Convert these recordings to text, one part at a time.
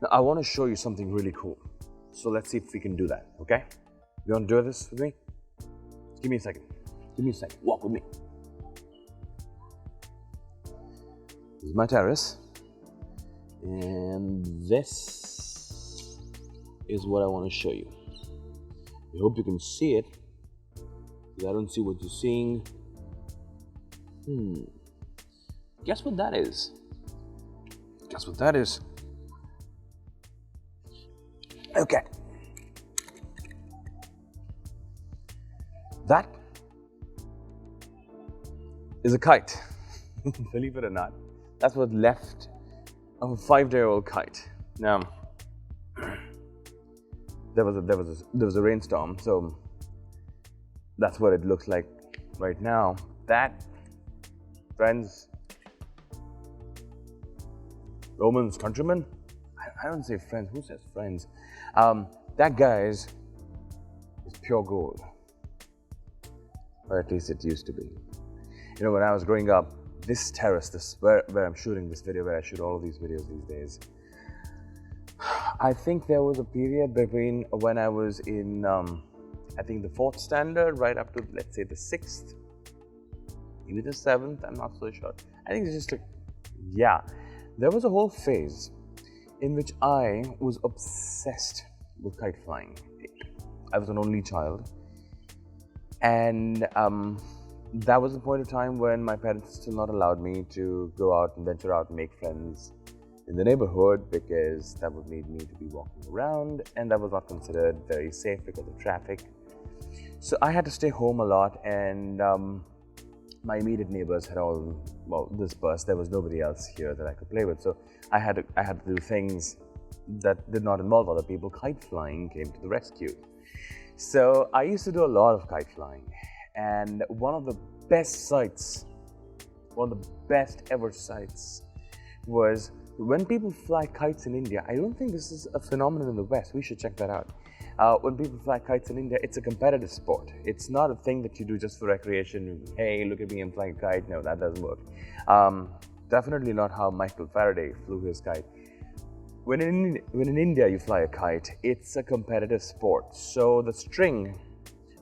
Now, I want to show you something really cool. So let's see if we can do that, okay? You want to do this with me? Give me a second. Give me a second. Walk with me. This is my terrace. And this is what I want to show you. I hope you can see it, because I don't see what you're seeing. Guess what that is? Guess what that is? Okay. That is a kite. Believe it or not, that's what's left of a 5-day-old kite. Now, there was a rainstorm, so that's what it looks like right now. That, friends, Romans, countrymen. I don't say friends. Who says friends? That guy is pure gold, or at least it used to be. You know, when I was growing up, this terrace, where I'm shooting this video, where I shoot all of these videos these days, I think there was a period between when I was in, I think the 4th standard, right up to, let's say, the 6th, maybe the 7th, I'm not so sure. I think it's just like, yeah, there was a whole phase in which I was obsessed with kite flying. I was an only child, and that was the point of time when my parents still not allowed me to go out and venture out and make friends in the neighborhood, because that would need me to be walking around, and that was not considered very safe because of traffic. So I had to stay home a lot, and my immediate neighbors had all, well, dispersed. There was nobody else here that I could play with, so I had to do things that did not involve other people. Kite flying came to the rescue. So I used to do a lot of kite flying, and one of the best sights, one of the best ever sights, was when people fly kites in India. I don't think this is a phenomenon in the West. We should check that out. When people fly kites in India, it's a competitive sport. It's not a thing that you do just for recreation. Hey, look at me, I'm flying a kite. No, that doesn't work. Definitely not how Michael Faraday flew his kite. When in India you fly a kite, it's a competitive sport. So the string,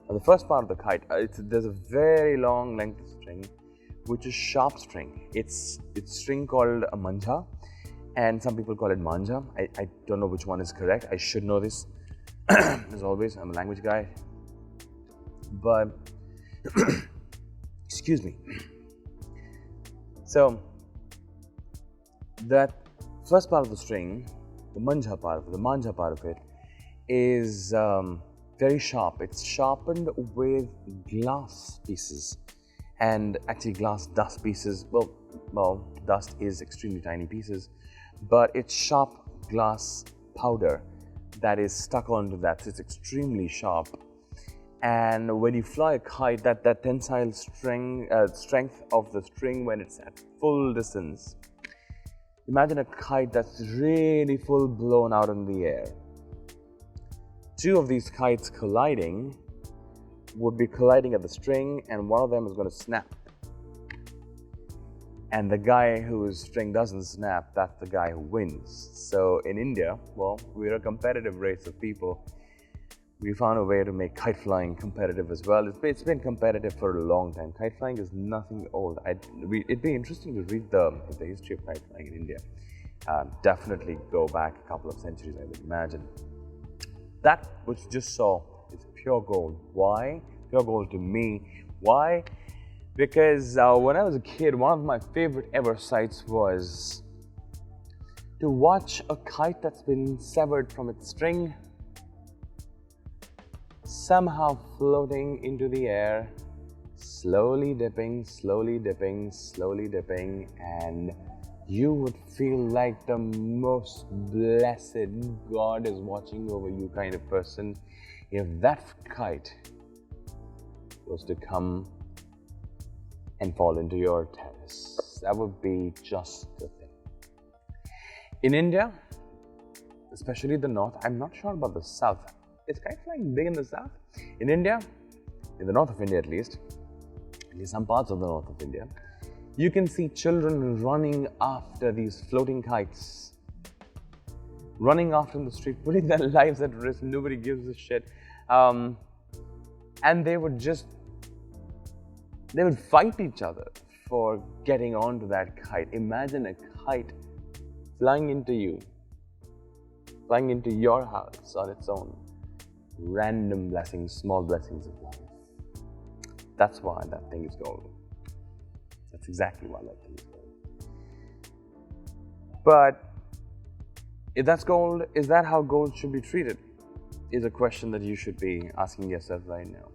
or the first part of the kite, there's a very long length of string, which is sharp string. It's string called a manja, and some people call it manja. I don't know which one is correct. I should know this. As always, I'm a language guy. But, excuse me. So, that first part of the string, the manja part of it, is very sharp. It's sharpened with glass pieces, and actually glass dust pieces. Well, dust is extremely tiny pieces, but it's sharp glass powder that is stuck onto that. So it's extremely sharp. And when you fly a kite, that tensile strength of the string when it's at full distance. Imagine a kite that's really full blown out in the air. Two of these kites colliding would be colliding at the string, and one of them is going to snap. And the guy whose string doesn't snap, that's the guy who wins. So in India, well, we're a competitive race of people. We found a way to make kite flying competitive as well. It's been competitive for a long time. Kite flying is nothing old. It'd be interesting to read the history of kite flying in India. Definitely go back a couple of centuries, I would imagine. That which you just saw is pure gold. Why? Pure gold to me. Why? Because when I was a kid, one of my favorite ever sights was to watch a kite that's been severed from its string somehow floating into the air, slowly dipping, slowly dipping, slowly dipping, and you would feel like the most blessed God is watching over you kind of person if that kite was to come and fall into your terrace. That would be just the thing. In India, especially the north, I'm not sure about the south. Is kite flying big in the south? In India, in the north of India at least some parts of the north of India, you can see children running after these floating kites. running after in the street, putting their lives at risk, nobody gives a shit. And they would fight each other for getting onto that kite. Imagine a kite flying into you, flying into your house on its own. Random blessings, small blessings of life. That's why that thing is gold. That's exactly why that thing is gold. But if that's gold, is that how gold should be treated? Is a question that you should be asking yourself right now.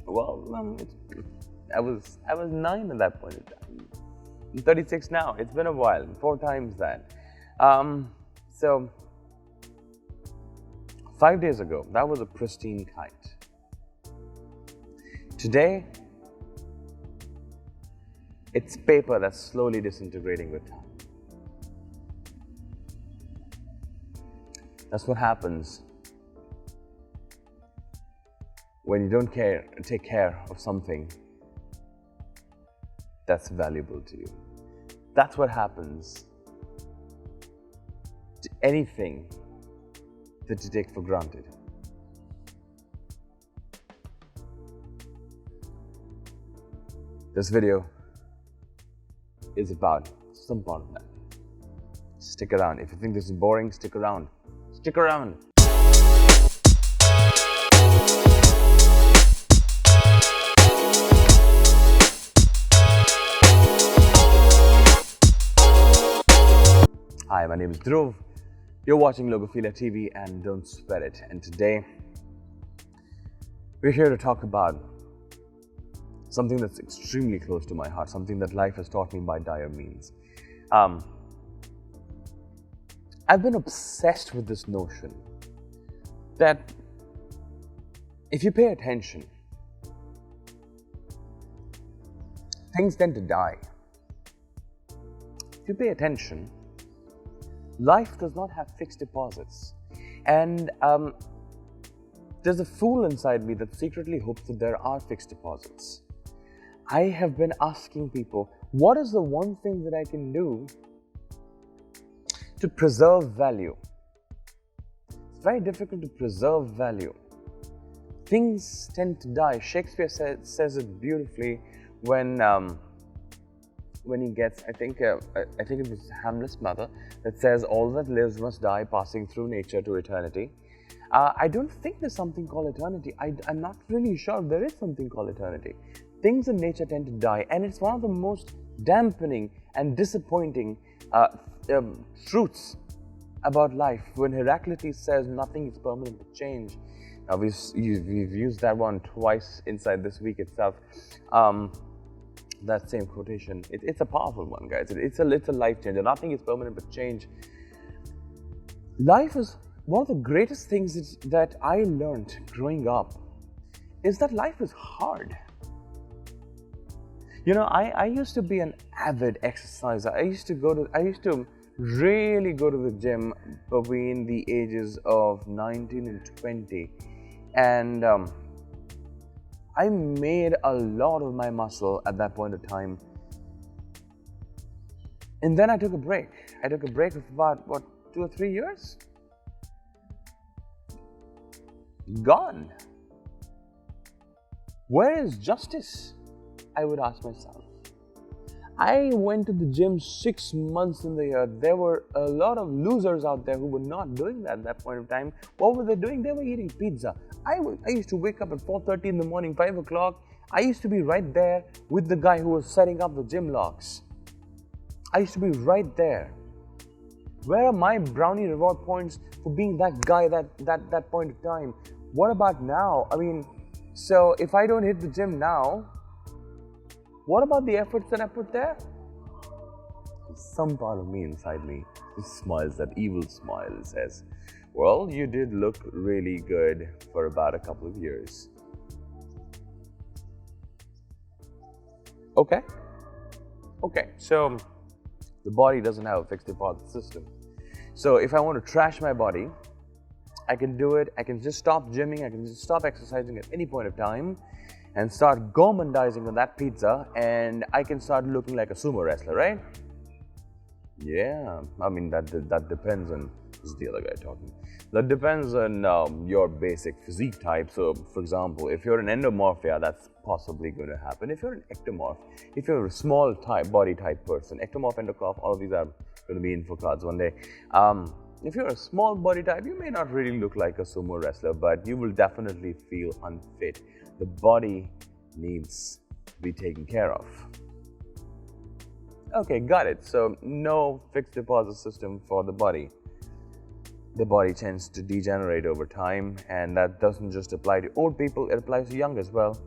Well, I was 9 at that point in time. I'm 36 now. It's been a while, 4 times that. So 5 days ago, that was a pristine kite. Today, it's paper that's slowly disintegrating with time. That's what happens when you don't take care of something that's valuable to you. That's what happens to anything that you take for granted. This video is about some part of that. Stick around. If you think this is boring, stick around. Stick around. Hi, my name is 𝗪𝗲𝗁𝗲. You're watching Logophilia TV and don't sweat it. And today, we're here to talk about something that's extremely close to my heart, something that life has taught me by dire means. I've been obsessed with this notion that if you pay attention, things tend to die. If you pay attention, life does not have fixed deposits. And there's a fool inside me that secretly hopes that there are fixed deposits. I have been asking people, what is the one thing that I can do to preserve value? It's very difficult to preserve value. Things tend to die. Shakespeare says it beautifully when he gets, I think it was Hamlet's mother that says, all that lives must die, passing through nature to eternity. I don't think there's something called eternity. I'm not really sure there is something called eternity. Things in nature tend to die, and it's one of the most dampening and disappointing truths about life. When Heraclitus says nothing is permanent but change. Now we've used that one twice inside this week itself. That same quotation, it's a powerful one, guys. It's a life changer. Nothing is permanent but change. Life is one of the greatest things that I learned growing up, is that life is hard. You know, I used to be an avid exerciser. I used to really go to the gym between the ages of 19 and 20. And I made a lot of my muscle at that point of time. And then I took a break. I took a break of about, 2 or 3 years? Gone. Where is justice? I would ask myself. I went to the gym 6 months in the year. There were a lot of losers out there who were not doing that at that point of time. What were they doing? They were eating pizza. I used to wake up at 4:30 in the morning, 5 o'clock. I used to be right there with the guy who was setting up the gym locks. I used to be right there. Where are my brownie reward points for being that guy that point of time? What about now? I mean, so if I don't hit the gym now, what about the efforts that I put there? Some part of me inside me just smiles, that evil smile, and says, well, you did look really good for about a couple of years. Okay, so the body doesn't have a fixed deposit system. So if I want to trash my body, I can do it. I can just stop gymming. I can just stop exercising at any point of time and start gourmandizing on that pizza, and I can start looking like a sumo wrestler, right? Yeah, I mean, that depends on This is the other guy talking. That depends on your basic physique type. So, for example, if you're an endomorph, yeah, that's possibly going to happen. If you're an ectomorph, if you're a small type, body type person, ectomorph, endomorph, all of these are going to be info cards one day. If you're a small body type, you may not really look like a sumo wrestler, but you will definitely feel unfit. The body needs to be taken care of. Okay, got it. So, no fixed deposit system for the body. The body tends to degenerate over time, and that doesn't just apply to old people, it applies to young as well.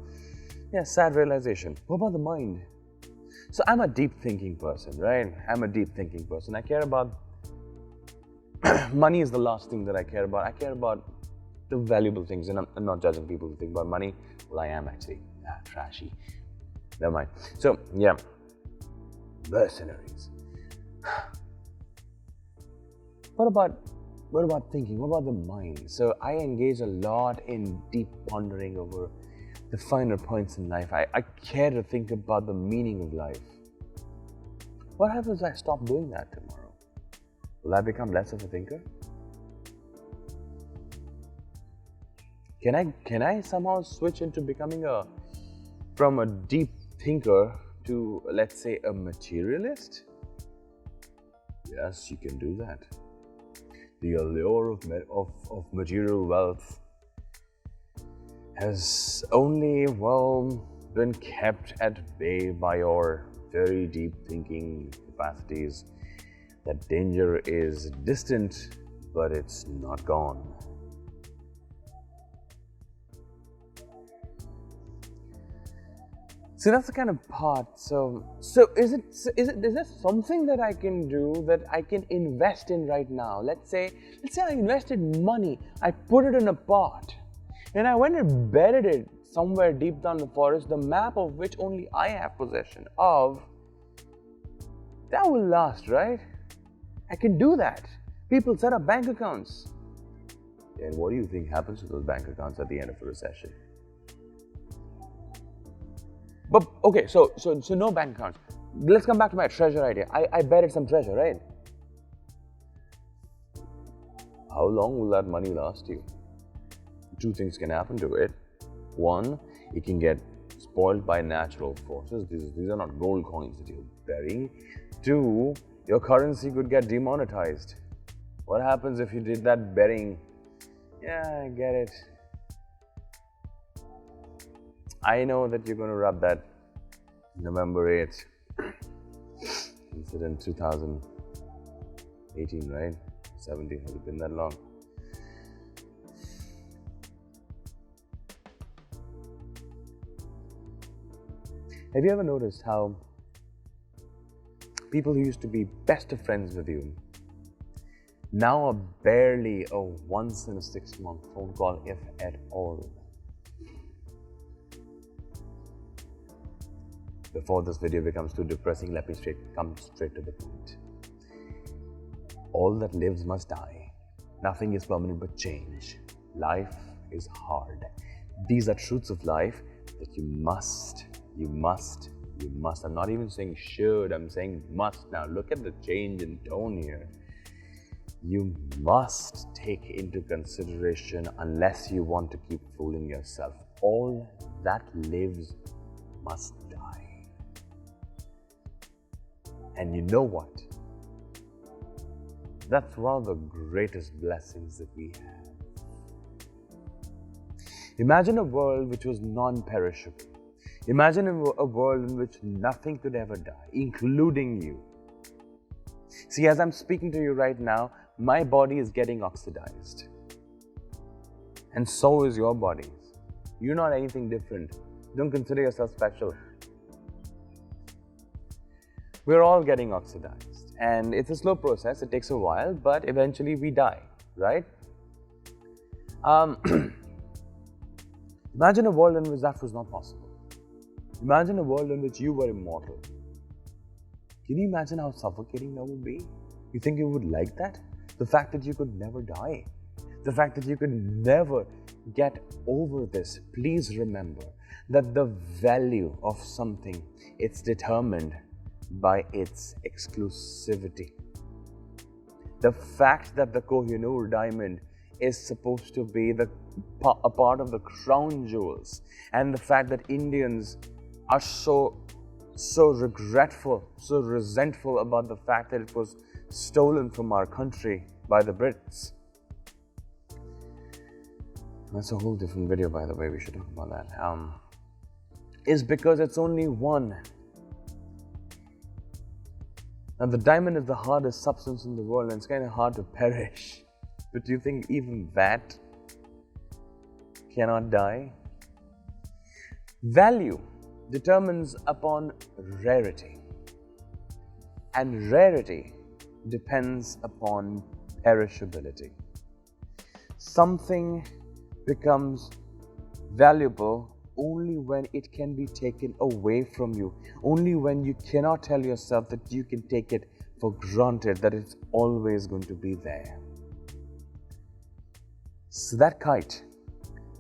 Yeah, sad realization. What about the mind? So, I'm a deep thinking person, right? I'm a deep thinking person. I care about money is the last thing that I care about. I care about the valuable things, and I'm not judging people who think about money. Well, I am actually. Trashy. Never mind. So, yeah. Mercenaries. What about thinking? What about the mind? So, I engage a lot in deep pondering over the finer points in life. I care to think about the meaning of life. What happens if I stop doing that tomorrow? Will I become less of a thinker? Can I somehow switch into becoming from a deep thinker to, let's say, a materialist? Yes, you can do that. The allure of material wealth has only, been kept at bay by your very deep thinking capacities. That danger is distant, but it's not gone. So that's the kind of part. So is there something that I can do that I can invest in right now? Let's say I invested money, I put it in a pot, and I went and buried it somewhere deep down the forest, the map of which only I have possession of. That will last, right? I can do that. People set up bank accounts. And what do you think happens to those bank accounts at the end of a recession? But okay, so no bank accounts. Let's come back to my treasure idea. I buried some treasure, right? How long will that money last you? Two things can happen to it. One, it can get spoiled by natural forces. These are not gold coins that you're burying. Two, your currency could get demonetized. What happens if you did that burying? Yeah, I get it. I know that you're going to rub that November 8th incident, 2018, right? 17, has it been that long? Have you ever noticed how people who used to be best of friends with you now are barely a once in a 6-month phone call, if at all? Before this video becomes too depressing, let me come straight to the point. All that lives must die. Nothing is permanent but change. Life is hard. These are truths of life that you must. I'm not even saying should, I'm saying must. Now look at the change in tone here. You must take into consideration unless you want to keep fooling yourself. All that lives must die. And you know what? That's one of the greatest blessings that we have. Imagine a world which was non-perishable. Imagine a world in which nothing could ever die, including you. See, as I'm speaking to you right now, my body is getting oxidized. And so is your body. You're not anything different. Don't consider yourself special. We're all getting oxidized. And it's a slow process. It takes a while, but eventually we die, right? Imagine a world in which that was not possible. Imagine a world in which you were immortal. Can you imagine how suffocating that would be? You think you would like that? The fact that you could never die. The fact that you could never get over this. Please remember that the value of something, it's determined by its exclusivity. The fact that the Kohinoor diamond is supposed to be a part of the crown jewels, and the fact that Indians are so regretful, so resentful about the fact that it was stolen from our country by the Brits. That's a whole different video, by the way, we should talk about that. Is because it's only one. Now, the diamond is the hardest substance in the world, and it's kind of hard to perish. But do you think even that cannot die? Value determines upon rarity, and rarity depends upon perishability. Something becomes valuable only when it can be taken away from you, only when you cannot tell yourself that you can take it for granted, that it's always going to be there. So that kite,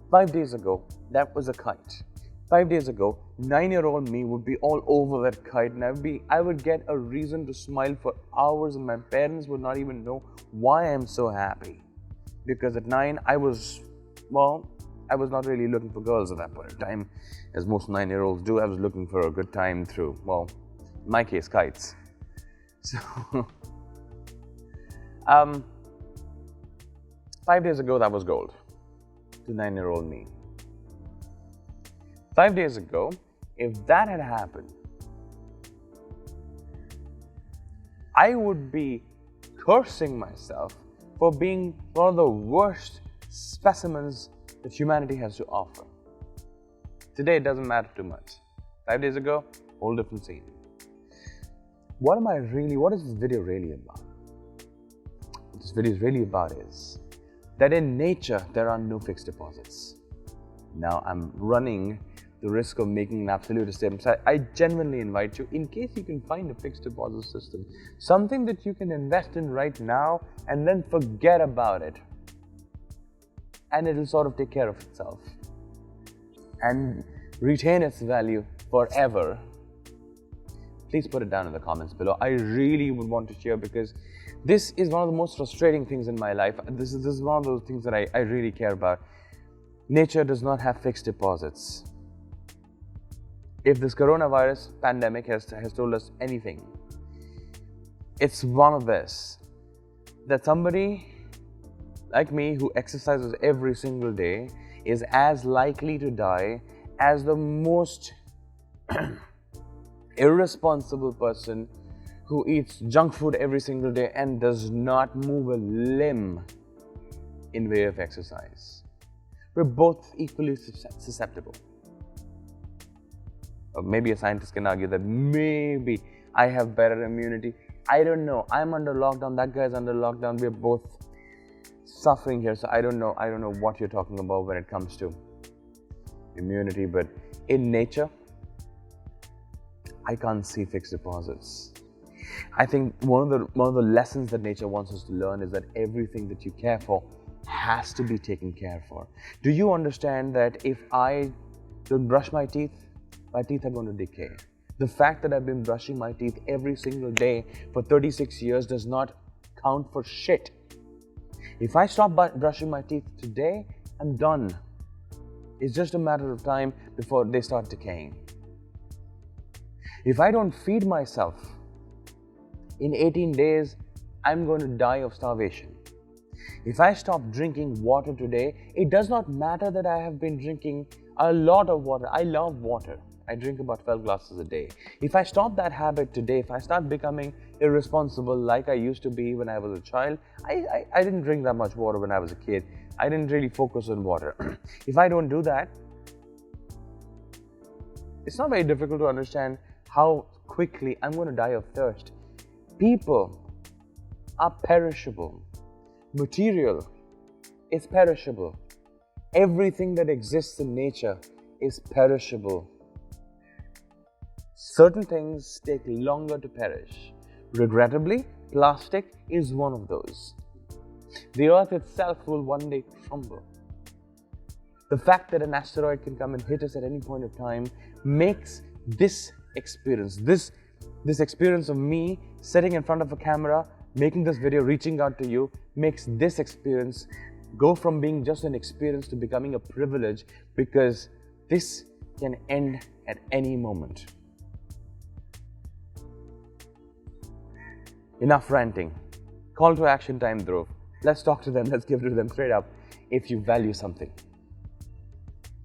5 days ago, that was a kite. 5 days ago, 9-year-old me would be all over that kite, and I would get a reason to smile for hours, and my parents would not even know why I'm so happy. Because at 9, I was not really looking for girls at that point in time, as most 9-year-olds do. I was looking for a good time through, well, in my case, kites. So, 5 days ago, that was gold to 9-year-old me. 5 days ago, if that had happened, I would be cursing myself for being one of the worst specimens that humanity has to offer. Today, it doesn't matter too much. 5 days ago, whole different scene. What is this video really about? What this video is really about is that in nature, there are no fixed deposits. Now, I'm running the risk of making an absolute statement. So I genuinely invite you, in case you can find a fixed deposit system, something that you can invest in right now and then forget about it, and it'll sort of take care of itself and retain its value forever. Please put it down in the comments below. I really would want to share, because this is one of the most frustrating things in my life. This is one of those things that I really care about. Nature does not have fixed deposits. If this coronavirus pandemic has told us anything, it's one of this, that somebody like me who exercises every single day is as likely to die as the most irresponsible person who eats junk food every single day and does not move a limb in way of exercise. We're both equally susceptible. Or maybe a scientist can argue that maybe I have better immunity. I don't know. I'm under lockdown, that guy's under lockdown. We're both suffering here, so I don't know what you're talking about when it comes to immunity. But in nature, I can't see fixed deposits. I think one of the lessons that nature wants us to learn is that everything that you care for has to be taken care for. Do you understand that if I don't brush my teeth are going to decay? The fact that I've been brushing my teeth every single day for 36 years does not count for shit. If I stop brushing my teeth today, I'm done. It's just a matter of time before they start decaying. If I don't feed myself, in 18 days, I'm going to die of starvation. If I stop drinking water today, it does not matter that I have been drinking a lot of water. I love water. I drink about 12 glasses a day. If I stop that habit today, if I start becoming irresponsible like I used to be when I was a child, I didn't drink that much water when I was a kid. I didn't really focus on water. If I don't do that, it's not very difficult to understand how quickly I'm going to die of thirst. People are perishable. Material is perishable. Everything that exists in nature is perishable. Certain things take longer to perish. Regrettably, plastic is one of those. The earth itself will one day crumble. The fact that an asteroid can come and hit us at any point of time makes this experience, this experience of me sitting in front of a camera making this video, reaching out to you, makes this experience go from being just an experience to becoming a privilege, because this can end at any moment. Enough ranting. Call to action time, Dhruv. Let's talk to them. Let's give it to them straight up. If you value something,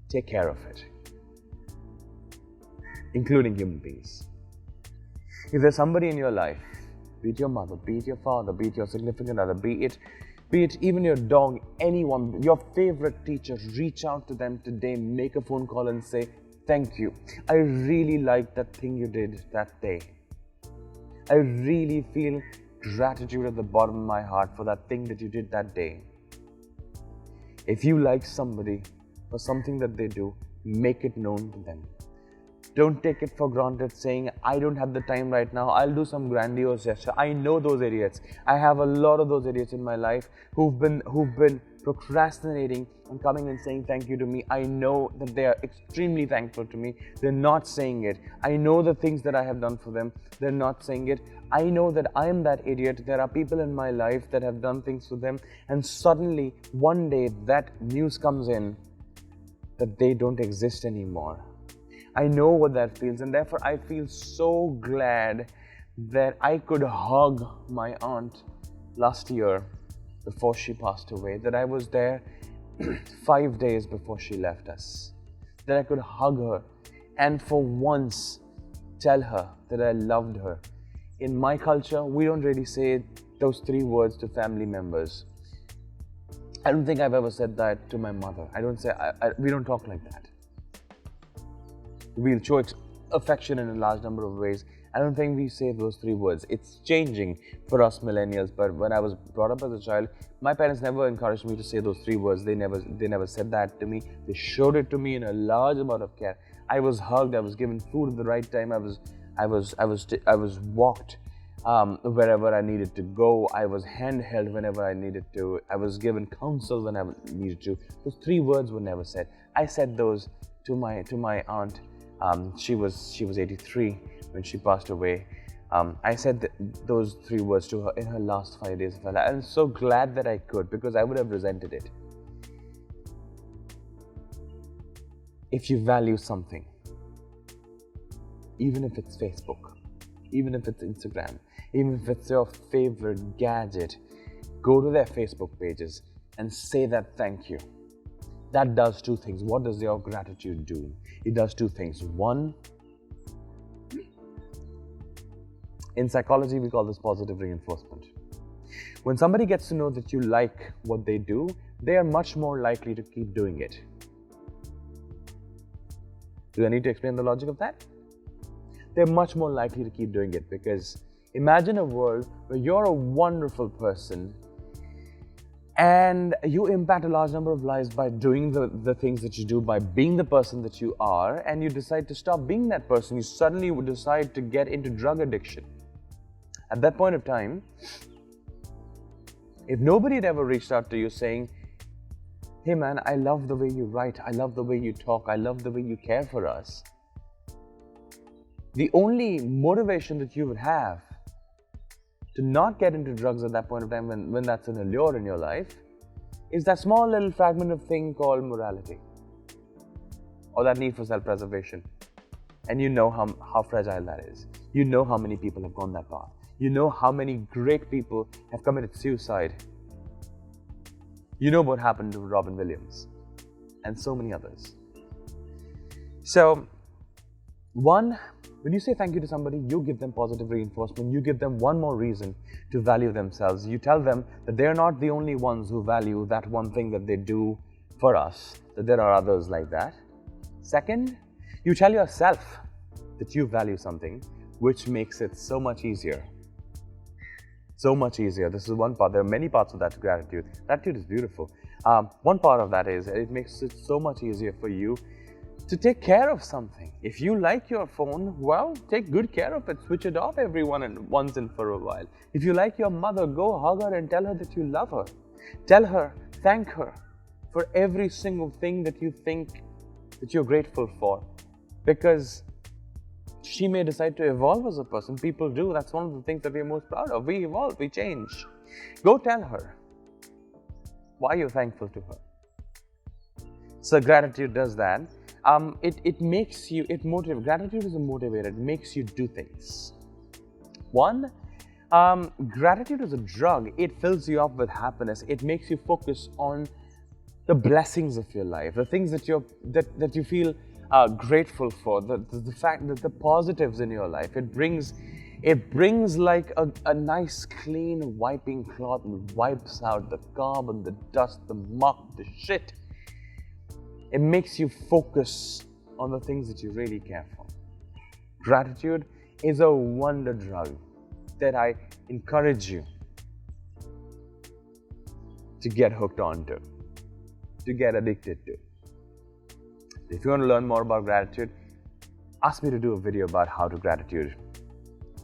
take care of it, including human beings. If there's somebody in your life, be it your mother, be it your father, be it your significant other, be it even your dog, anyone, your favorite teacher, reach out to them today, make a phone call and say, thank you. I really like that thing you did that day. I really feel gratitude at the bottom of my heart for that thing that you did that day. If you like somebody for something that they do, make it known to them. Don't take it for granted saying, I don't have the time right now, I'll do some grandiose gesture. I know those idiots. I have a lot of those idiots in my life who've been procrastinating and coming and saying thank you to me. I know that they are extremely thankful to me. They're not saying it. I know the things that I have done for them. They're not saying it. I know that I am that idiot. There are people in my life that have done things for them, and suddenly one day that news comes in that they don't exist anymore. I know what that feels, and therefore I feel so glad that I could hug my aunt last year before she passed away, that I was there 5 days before she left us, that I could hug her and for once tell her that I loved her. In my culture, we don't really say those 3 words to family members. I don't think I've ever said that to my mother. We don't talk like that. We'll show affection in a large number of ways. I don't think we say those 3 words. It's changing for us millennials, but when I was brought up as a child, my parents never encouraged me to say those 3 words. They never said that to me. They showed it to me in a large amount of care. I was hugged. I was given food at the right time. I was walked wherever I needed to go. I was handheld whenever I needed to. I was given counsel when I needed to. Those 3 words were never said. I said those to my aunt. She was 83 when she passed away. I said those 3 words to her in her last 5 days of her life. I'm so glad that I could, because I would have resented it. If you value something, even if it's Facebook, even if it's Instagram, even if it's your favorite gadget, go to their Facebook pages and say that thank you. That does 2 things. What does your gratitude do? It does 2 things. One, in psychology, we call this positive reinforcement. When somebody gets to know that you like what they do, they are much more likely to keep doing it. Do I need to explain the logic of that? They're much more likely to keep doing it, because imagine a world where you're a wonderful person and you impact a large number of lives by doing the things that you do, by being the person that you are, and you decide to stop being that person. You suddenly would decide to get into drug addiction. At that point of time, if nobody had ever reached out to you saying, hey man, I love the way you write, I love the way you talk, I love the way you care for us, the only motivation that you would have to not get into drugs at that point of time, when that's an allure in your life, is that small little fragment of thing called morality, or that need for self-preservation. And you know how fragile that is. You know how many people have gone that path. You know how many great people have committed suicide. You know what happened to Robin Williams and so many others. So, one, when you say thank you to somebody, you give them positive reinforcement. You give them one more reason to value themselves. You tell them that they're not the only ones who value that one thing that they do for us, that there are others like that. Second, you tell yourself that you value something, which makes it so much easier. So much easier. This is one part. There are many parts of that gratitude. Gratitude is beautiful. One part of that is it makes it so much easier for you to take care of something. If you like your phone, well, take good care of it. Switch it off once and for a while. If you like your mother, go hug her and tell her that you love her. Tell her, thank her for every single thing that you think that you're grateful for. Because She may decide to evolve as a person. People do. That's one of the things that we're most proud of. We evolve, we change. Go tell her why you're thankful to her. So gratitude does that. It makes you, gratitude is a motivator. It makes you do things. One, gratitude is a drug. It fills you up with happiness. It makes you focus on the blessings of your life, the things that you feel grateful for, the fact that the positives in your life. It brings like a nice clean wiping cloth and wipes out the carbon, the dust, the muck, the shit. It makes you focus on the things that you really care for. Gratitude is a wonder drug that I encourage you to get hooked onto, to get addicted to. If you want to learn more about gratitude, ask me to do a video about how to gratitude.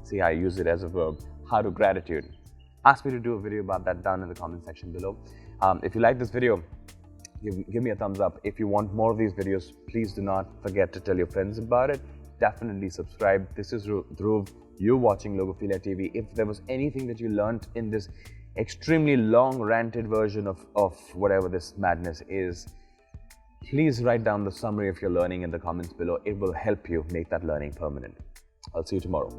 See, I use it as a verb, how to gratitude. Ask me to do a video about that down in the comment section below. If you like this video, give me a thumbs up. If you want more of these videos, please do not forget to tell your friends about it. Definitely subscribe. This is Dhruv. You're watching Logophilia TV. If there was anything that you learned in this extremely long ranted version of whatever this madness is, please write down the summary of your learning in the comments below. It will help you make that learning permanent. I'll see you tomorrow.